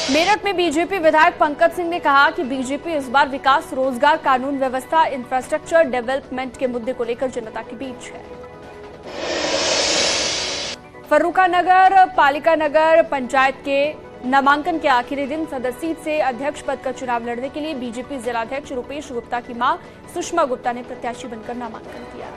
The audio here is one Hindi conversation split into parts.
मेरठ में बीजेपी विधायक पंकज सिंह ने कहा कि बीजेपी इस बार विकास, रोजगार, कानून व्यवस्था, इंफ्रास्ट्रक्चर डेवलपमेंट के मुद्दे को लेकर जनता के बीच है। फर्रुखानगर पालिका नगर पंचायत के नामांकन के आखिरी दिन सदर सीट से अध्यक्ष पद का चुनाव लड़ने के लिए बीजेपी जिलाध्यक्ष रुपेश गुप्ता की मां सुषमा गुप्ता ने प्रत्याशी बनकर नामांकन किया।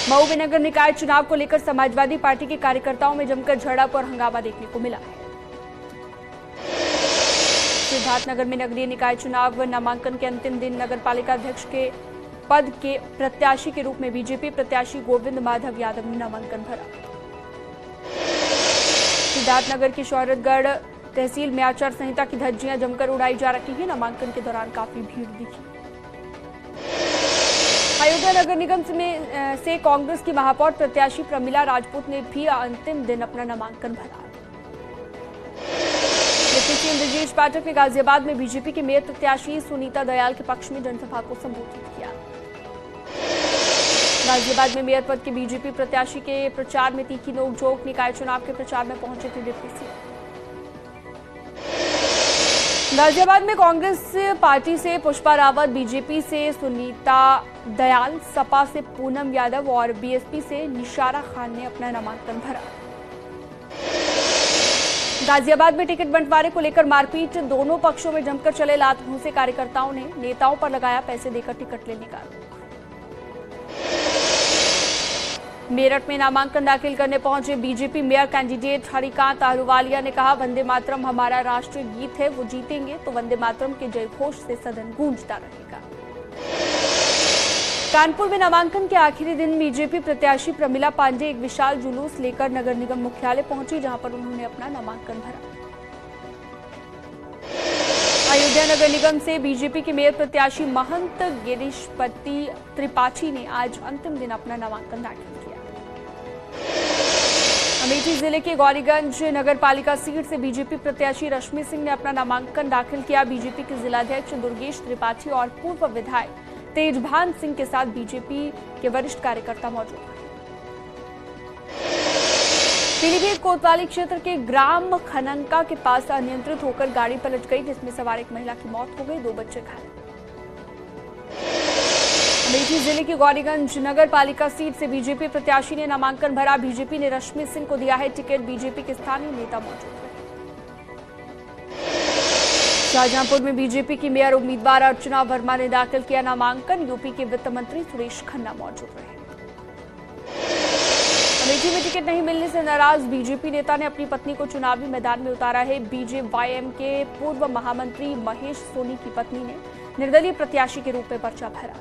मऊ में नगर निकाय चुनाव को लेकर समाजवादी पार्टी के कार्यकर्ताओं में जमकर झड़प और हंगामा देखने को मिला है। सिद्धार्थनगर में नगरीय निकाय चुनाव नामांकन के अंतिम दिन नगर पालिका अध्यक्ष के पद के प्रत्याशी के रूप में बीजेपी प्रत्याशी गोविंद माधव यादव ने नामांकन भरा। सिद्धार्थनगर की शौहरतगढ़ तहसील में आचार संहिता की धज्जियां जमकर उड़ाई जा रही है। नामांकन के दौरान काफी भीड़ दिखी। अयोध्या नगर निगम से कांग्रेस की महापौर प्रत्याशी प्रमिला राजपूत ने भी अंतिम दिन अपना नामांकन भरा। सीएम ब्रजेश पाठक ने गाजियाबाद में बीजेपी के मेयर प्रत्याशी सुनीता दयाल के पक्ष में जनसभा को संबोधित किया। गाजियाबाद में मेयर पद के बीजेपी प्रत्याशी के प्रचार में तीखी नोकझोंक। निकाय चुनाव के प्रचार में पहुंचे थे डिप्टी सीएम। गाजियाबाद में कांग्रेस पार्टी से पुष्पा रावत, बीजेपी से सुनीता दयाल, सपा से पूनम यादव और बीएसपी से निशारा खान ने अपना नामांकन भरा। गाजियाबाद में टिकट बंटवारे को लेकर मारपीट, दोनों पक्षों में जमकर चले लात से कार्यकर्ताओं ने नेताओं पर लगाया पैसे देकर टिकट लेने का आरोप। मेरठ में नामांकन दाखिल करने पहुंचे BJP mayor candidate Harikant Ahluwalia ने कहा, वंदे मातरम हमारा राष्ट्रीय गीत है, वो जीतेंगे तो वंदे मातरम के जय घोष से सदन गूंजता रहेगा। कानपुर में नामांकन के आखिरी दिन बीजेपी प्रत्याशी प्रमिला पांडे एक विशाल जुलूस लेकर नगर निगम मुख्यालय पहुंची, जहां पर उन्होंने अपना नामांकन भरा। अयोध्या नगर निगम से बीजेपी के मेयर प्रत्याशी महंत गिरीशपति त्रिपाठी ने आज अंतिम दिन अपना नामांकन दाखिल किया। अमेठी जिले के गौरीगंज नगर पालिका सीट से बीजेपी प्रत्याशी रश्मि सिंह ने अपना नामांकन दाखिल किया। बीजेपी के जिलाध्यक्ष दुर्गेश त्रिपाठी और पूर्व विधायक तेजभान सिंह के साथ बीजेपी के वरिष्ठ कार्यकर्ता मौजूद हैं। पीलीभीत कोतवाली क्षेत्र के ग्राम खनंका के पास अनियंत्रित होकर गाड़ी पलट गई, जिसमें सवार एक महिला की मौत हो गई, 2 बच्चे घायल। अमेठी जिले की गौरीगंज नगर पालिका सीट से बीजेपी प्रत्याशी ने नामांकन भरा। बीजेपी ने रश्मि सिंह को दिया है टिकट। बीजेपी के स्थानीय नेता मौजूद रहे। शाहजहांपुर में बीजेपी की मेयर उम्मीदवार अर्चना वर्मा ने दाखिल किया नामांकन। यूपी के वित्त मंत्री सुरेश खन्ना मौजूद रहे। अमेठी में टिकट नहीं मिलने से नाराज बीजेपी नेता ने अपनी पत्नी को चुनावी मैदान में उतारा है। बीजेवाईएम के पूर्व महामंत्री महेश सोनी की पत्नी ने निर्दलीय प्रत्याशी के रूप में पर्चा भरा।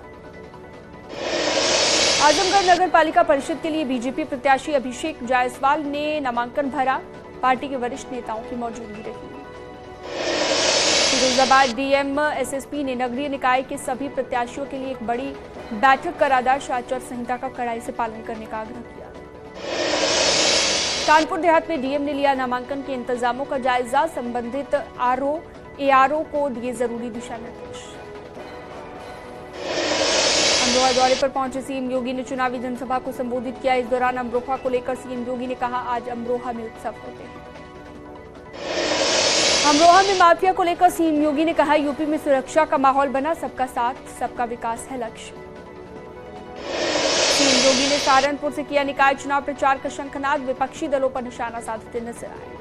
आजमगढ़ नगर पालिका परिषद के लिए बीजेपी प्रत्याशी अभिषेक जायसवाल ने नामांकन भरा। पार्टी के वरिष्ठ नेताओं की मौजूदगी रही। फिरोजाबाद डीएम एसएसपी ने नगरीय निकाय के सभी प्रत्याशियों के लिए एक बड़ी बैठक कर आदर्श आचार संहिता का कड़ाई से पालन करने का आग्रह किया। कानपुर देहात में डीएम ने लिया नामांकन के इंतजामों का जायजा। संबंधित एआरओ को दिए जरूरी दिशा निर्देश। अमरोहा दौरे पर पहुंचे सीएम योगी ने चुनावी जनसभा को संबोधित किया। इस दौरान अमरोहा को लेकर सीएम योगी ने कहा, आज अमरोहा में उत्सव होते हैं। अमरोहा में माफिया को लेकर सीएम योगी ने कहा, यूपी में सुरक्षा का माहौल बना, सबका साथ सबका विकास है लक्ष्य। सीएम योगी ने सहारनपुर से किया निकाय चुनाव प्रचार का शंखनाद। विपक्षी दलों पर निशाना साधते नजर आए।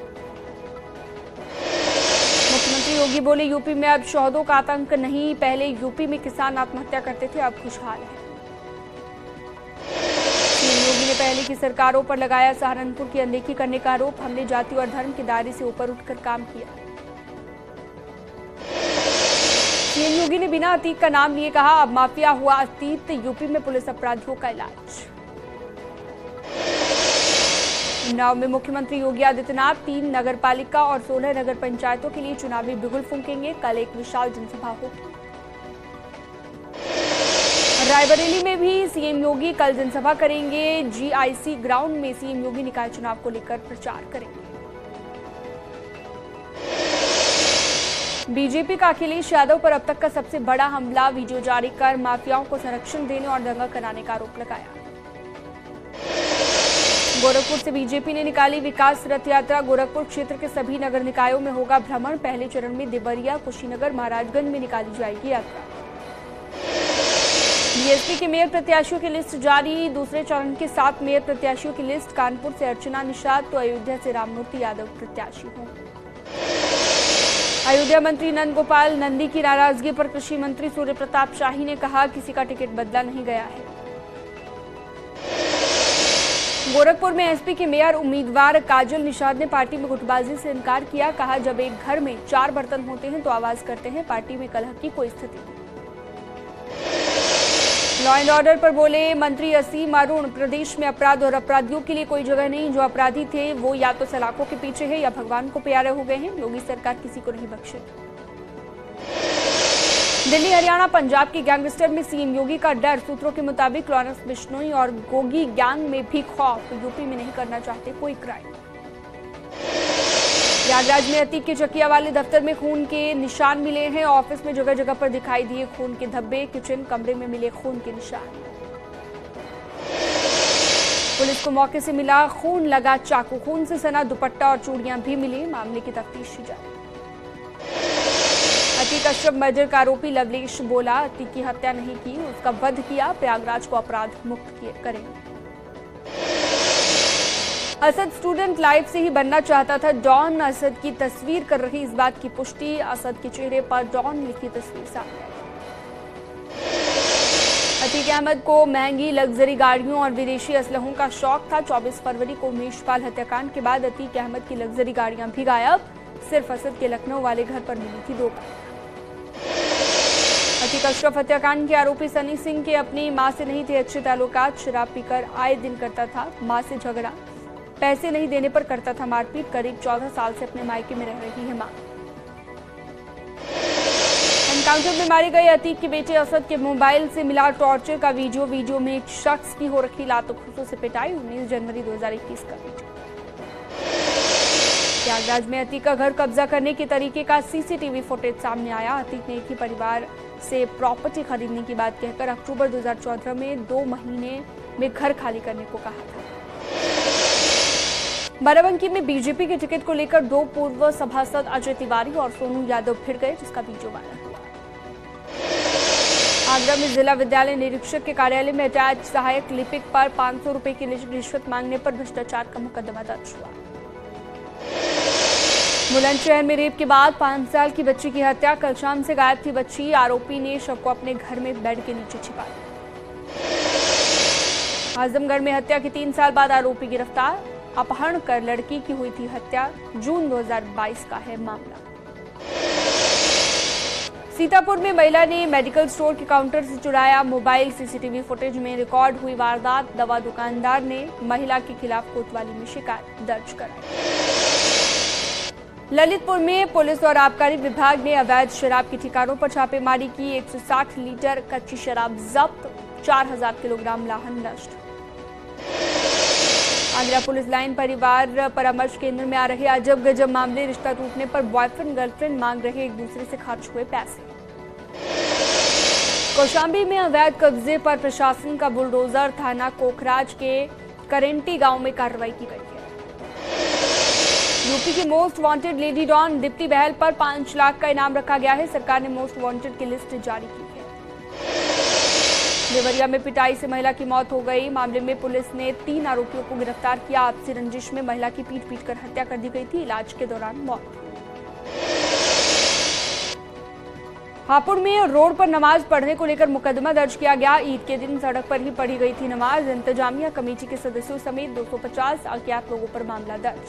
मुख्यमंत्री योगी बोले, यूपी में अब शौहदों का आतंक नहीं, पहले यूपी में किसान आत्महत्या करते थे, अब खुशहाल है। सीएम योगी ने पहले की सरकारों पर लगाया सहारनपुर की अनदेखी करने का आरोप। हमने जाति और धर्म के दायरे से ऊपर उठकर काम किया। सीएम योगी ने बिना अतीत का नाम लिए कहा, अब माफिया हुआ अतीत, यूपी में पुलिस अपराधियों का इलाज। उन्नाव में मुख्यमंत्री योगी आदित्यनाथ 3 नगरपालिका और 16 नगर पंचायतों के लिए चुनावी बिगुल फूंकेंगे। कल एक विशाल जनसभा होगी। रायबरेली में भी सीएम योगी कल जनसभा करेंगे। जीआईसी ग्राउंड में सीएम योगी निकाय चुनाव को लेकर प्रचार करेंगे। बीजेपी का अखिलेश यादव पर अब तक का सबसे बड़ा हमला, वीडियो जारी कर माफियाओं को संरक्षण देने और दंगा कराने का आरोप लगाया। गोरखपुर से बीजेपी ने निकाली विकास रथ यात्रा। गोरखपुर क्षेत्र के सभी नगर निकायों में होगा भ्रमण। पहले चरण में देवरिया, कुशीनगर, महाराजगंज में निकाली जाएगी यात्रा। बीएसपी के मेयर प्रत्याशियों की लिस्ट जारी। दूसरे चरण के 7 मेयर प्रत्याशियों की लिस्ट। कानपुर से अर्चना निषाद तो अयोध्या से राममूर्ति यादव प्रत्याशी हों। अयोध्या मंत्री नंद गोपाल नंदी की नाराजगी पर कृषि मंत्री सूर्य प्रताप शाही ने कहा, किसी का टिकट बदला नहीं गया है। गोरखपुर में एसपी के मेयर उम्मीदवार काजल निषाद ने पार्टी में गुटबाजी से इनकार किया। कहा, जब एक घर में 4 बर्तन होते हैं तो आवाज करते हैं। पार्टी में कलह की कोई स्थिति नहीं। लॉ एंड ऑर्डर पर बोले मंत्री असीम अरुण, प्रदेश में अपराध और अपराधियों के लिए कोई जगह नहीं। जो अपराधी थे वो या तो सलाखों के पीछे है या भगवान को प्यारे हो गए हैं। योगी सरकार किसी को नहीं बख्शेगी। दिल्ली, हरियाणा, पंजाब के गैंगस्टर में सीएम योगी का डर। सूत्रों के मुताबिक लॉरेंस बिश्नोई और गोगी गैंग में भी खौफ। यूपी में नहीं करना चाहते कोई क्राइम। प्रयागराज में अतीक के चकिया वाले दफ्तर में खून के निशान मिले हैं। ऑफिस में जगह जगह पर दिखाई दिए खून के धब्बे। किचन कमरे में मिले खून के निशान। पुलिस को मौके से मिला खून लगा चाकू। खून से सना दुपट्टा और चूड़ियां भी मिली। मामले की तफ्तीश जारी। अतीक अशरफ मर्डर का आरोपी लवलेश बोला, अतीक की हत्या नहीं की, उसका वध किया। प्रयागराज को अपराध मुक्त करेंगे। असद स्टूडेंट लाइफ से ही बनना चाहता था डॉन। असद की तस्वीर कर रही इस बात की पुष्टि। असद के चेहरे पर डॉन लिखी तस्वीर सामने आई। अतीक अहमद को महंगी लग्जरी गाड़ियों और विदेशी असलहों का शौक था। 24 फरवरी को उमेशपाल हत्याकांड के बाद अतीक अहमद की लग्जरी गाड़ियां भी गायब। सिर्फ असद के लखनऊ वाले घर पर मिली थी 2 गाड़ियां। अतीक अशरफ हत्याकांड के आरोपी सनी सिंह के अपनी मां से नहीं थे अच्छे ताल्लुकात। शराब पीकर आए दिन करता था मां से झगड़ा। पैसे नहीं देने पर करता था मारपीट। करीब 14 साल से अपने मायके में रह रही है मां। एनकाउंटर में मारे गए अतीक के बेटे असद के मोबाइल से मिला टॉर्चर का वीडियो में एक शख्स की हो रखी लातों घूंसों से पिटाई। 19 जनवरी 2021 का वीडियो। प्रयागराज में अतीक का घर कब्जा करने के तरीके का सीसीटीवी फुटेज सामने आया। अतीक ने एक ही परिवार से प्रॉपर्टी खरीदने की बात कहकर अक्टूबर 2014 में 2 महीने में घर खाली करने को कहा था। बाराबंकी में बीजेपी के टिकट को लेकर 2 पूर्व सभासद अजय तिवारी और सोनू यादव भिड़ गए, जिसका वीडियो वायरल हुआ। आगरा में जिला विद्यालय निरीक्षक के कार्यालय में अटैच सहायक लिपिक पर 500 रुपए की रिश्वत मांगने पर भ्रष्टाचार का मुकदमा दर्ज हुआ। बुलंदशहर में रेप के बाद 5 साल की बच्ची की हत्या। कल शाम से गायब थी बच्ची। आरोपी ने शव को अपने घर में बेड के नीचे छिपा दिया। आजमगढ़ में हत्या के 3 साल बाद आरोपी गिरफ्तार। अपहरण कर लड़की की हुई थी हत्या। जून 2022 का है मामला। सीतापुर में महिला ने मेडिकल स्टोर के काउंटर से चुराया मोबाइल। सीसीटीवी फुटेज में रिकॉर्ड हुई वारदात। दवा दुकानदार ने महिला के खिलाफ कोतवाली में शिकायत दर्ज कराई। ललितपुर में पुलिस और आबकारी विभाग ने अवैध शराब के ठिकानों पर छापेमारी की। 160 लीटर कच्ची शराब जब्त। 4000 किलोग्राम लाहन नष्ट। आगरा पुलिस लाइन परिवार परामर्श केंद्र में आ रहे अजब गजब मामले। रिश्ता टूटने पर बॉयफ्रेंड गर्लफ्रेंड मांग रहे एक दूसरे से खर्च हुए पैसे। कौशाम्बी में अवैध कब्जे पर प्रशासन का बुलडोजर। थाना कोखराज के करेंटी गांव में कार्रवाई की गई है। यूपी की most wanted lady don Deepti Bahal पर 5 लाख का इनाम रखा गया है। सरकार ने मोस्ट वांटेड की लिस्ट जारी की है। देवरिया में पिटाई से महिला की मौत हो गई। मामले में पुलिस ने 3 आरोपियों को गिरफ्तार किया। आपसी रंजिश में महिला की पीट कर हत्या कर दी गई थी। इलाज के दौरान मौत। हापुड़ में रोड पर नमाज पढ़ने को लेकर मुकदमा दर्ज किया गया। ईद के दिन सड़क पर ही पढ़ी गई थी नमाज। इंतजामिया कमेटी के सदस्यों समेत 250 अज्ञात लोगों पर मामला दर्ज।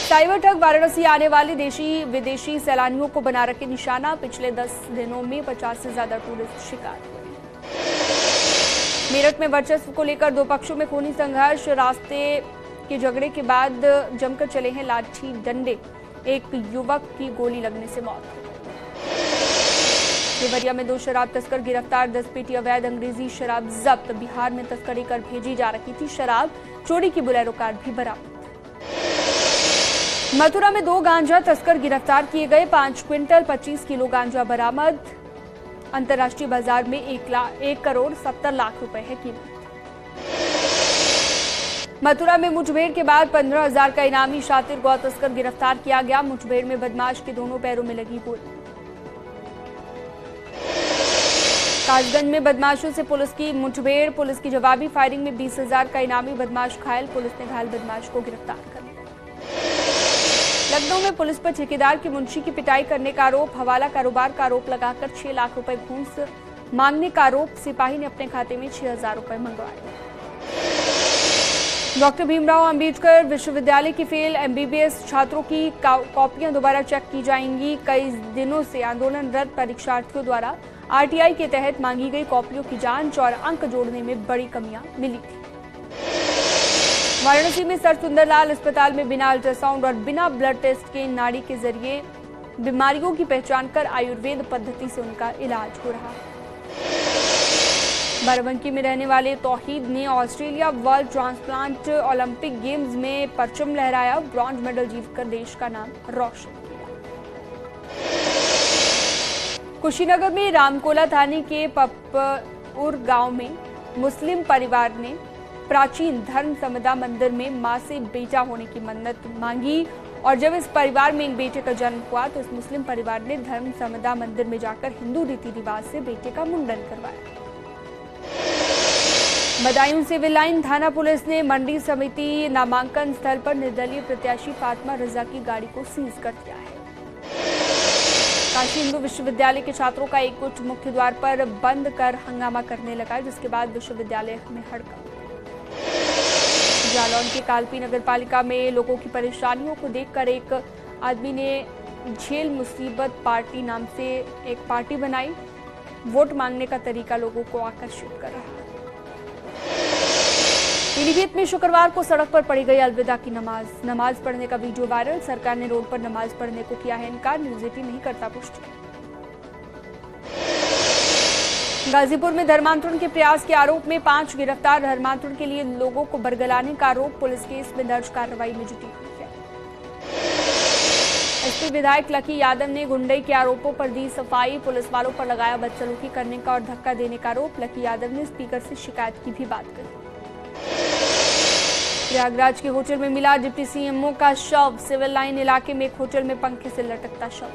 साइबर ठग वाराणसी आने वाले देशी विदेशी सैलानियों को बना रखे निशाना। पिछले 10 दिनों में 50 से ज्यादा टूरिस्ट शिकार हुए। मेरठ में वर्चस्व को लेकर 2 पक्षों में खूनी संघर्ष। रास्ते के झगड़े के बाद जमकर चले हैं लाठी डंडे। एक युवक की गोली लगने से मौत। देवरिया में 2 शराब तस्कर गिरफ्तार। 10 पेटी अवैध अंग्रेजी शराब जब्त। बिहार में तस्करी कर भेजी जा रही थी शराब। चोरी की बोलेरो कार भी बरामद। मथुरा में 2 गांजा तस्कर गिरफ्तार किए गए। 5 क्विंटल 25 किलो गांजा बरामद। अंतर्राष्ट्रीय बाजार में 1 करोड़ 70 लाख रुपए है कीमत। मथुरा में मुठभेड़ के बाद 15,000 का इनामी शातिर गौ तस्कर गिरफ्तार किया गया। मुठभेड़ में बदमाश के दोनों पैरों में लगी गोली। कासगंज में बदमाशों से पुलिस की मुठभेड़, पुलिस की जवाबी फायरिंग में 20,000 का इनामी बदमाश घायल, पुलिस ने घायल बदमाश को गिरफ्तार कर लिया। लखनऊ में पुलिस पर ठेकेदार की मुंशी की पिटाई करने का आरोप, हवाला कारोबार का आरोप लगाकर 6 लाख रुपए घूस मांगने का आरोप, सिपाही ने अपने खाते में 6,000 रुपए मंगवाए। डॉक्टर भीमराव अंबेडकर विश्वविद्यालय की फेल एमबीबीएस छात्रों की कॉपियां दोबारा चेक की जाएंगी। कई दिनों से आंदोलनरत परीक्षार्थियों द्वारा आरटीआई के तहत मांगी गई कॉपियों की जांच और अंक जोड़ने में बड़ी कमियां मिली थी। वाराणसी में सर सुंदरलाल अस्पताल में बिना अल्ट्रासाउंड और बिना ब्लड टेस्ट के नाड़ी के जरिए बीमारियों की पहचान कर आयुर्वेद पद्धति से उनका इलाज हो रहा है। बाराबंकी में रहने वाले तौहीद ने Australia world transplant Olympic games में परचम लहराया, ब्रॉन्ज मेडल जीतकर देश का नाम रोशन किया। कुशीनगर में रामकोला थाने के पप्पुर गांव में मुस्लिम परिवार ने प्राचीन धर्म समदा मंदिर में मां से बेटा होने की मन्नत मांगी और जब इस परिवार में एक बेटे का जन्म हुआ तो इस मुस्लिम परिवार ने धर्म समदा मंदिर में जाकर हिंदू रीति रिवाज से बेटे का मुंडन करवाया। बदायूं सिविल लाइन थाना पुलिस ने मंडी समिति नामांकन स्थल पर निर्दलीय प्रत्याशी फातिमा रजा की गाड़ी को सीज कर दिया है। काशी हिंदू विश्वविद्यालय के छात्रों का एक गुट मुख्य द्वार पर बंद कर हंगामा करने लगा, जिसके बाद विश्वविद्यालय में हड़कंप। जालौन के कालपी नगर पालिका में लोगों की परेशानियों को देखकर एक आदमी ने झेल मुसीबत पार्टी नाम से एक पार्टी बनाई। वोट मांगने का तरीका लोगों को आकर्षित कर रहा है। पीलीभीत में शुक्रवार को सड़क पर पढ़ी गई अलविदा की नमाज पढ़ने का वीडियो वायरल। सरकार ने रोड पर नमाज पढ़ने को किया है इनकार, न्यूज 18 नहीं करता पुष्टि। गाजीपुर में धर्मांतरण के प्रयास के आरोप में 5 गिरफ्तार, धर्मांतरण के लिए लोगों को बरगलाने का आरोप, पुलिस केस में दर्ज कार्रवाई में जुटी हुई है। एसपी विधायक लकी यादव ने गुंडई के आरोपों पर दी सफाई, पुलिस वालों पर लगाया बदसलूकी करने का और धक्का देने का आरोप। लकी यादव ने स्पीकर से शिकायत की भी बात कही। प्रयागराज के होटल में मिला डिप्टी सीएमओ का शव, सिविल लाइन इलाके में एक होटल में पंखे से लटकता शव।